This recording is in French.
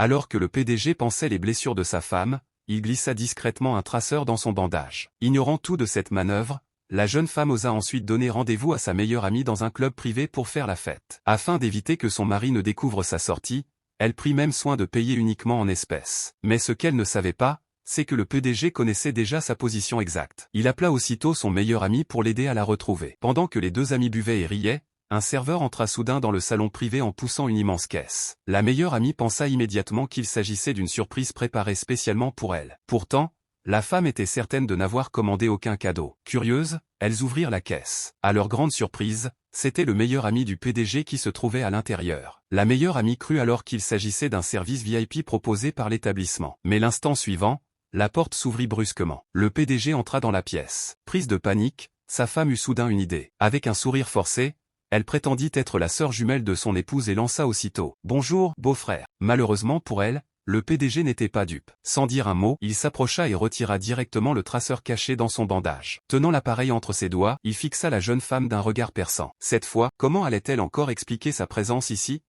Alors que le PDG pansait les blessures de sa femme, il glissa discrètement un traceur dans son bandage. Ignorant tout de cette manœuvre, la jeune femme osa ensuite donner rendez-vous à sa meilleure amie dans un club privé pour faire la fête. Afin d'éviter que son mari ne découvre sa sortie, elle prit même soin de payer uniquement en espèces. Mais ce qu'elle ne savait pas, c'est que le PDG connaissait déjà sa position exacte. Il appela aussitôt son meilleur ami pour l'aider à la retrouver. Pendant que les deux amis buvaient et riaient, un serveur entra soudain dans le salon privé en poussant une immense caisse. La meilleure amie pensa immédiatement qu'il s'agissait d'une surprise préparée spécialement pour elle. Pourtant, la femme était certaine de n'avoir commandé aucun cadeau. Curieuses, elles ouvrirent la caisse. À leur grande surprise, c'était le meilleur ami du PDG qui se trouvait à l'intérieur. La meilleure amie crut alors qu'il s'agissait d'un service VIP proposé par l'établissement. Mais l'instant suivant, la porte s'ouvrit brusquement. Le PDG entra dans la pièce. Prise de panique, sa femme eut soudain une idée. Avec un sourire forcé, elle prétendit être la sœur jumelle de son épouse et lança aussitôt « Bonjour, beau-frère ». Malheureusement pour elle, le PDG n'était pas dupe. Sans dire un mot, il s'approcha et retira directement le traceur caché dans son bandage. Tenant l'appareil entre ses doigts, il fixa la jeune femme d'un regard perçant. Cette fois, comment allait-elle encore expliquer sa présence ici?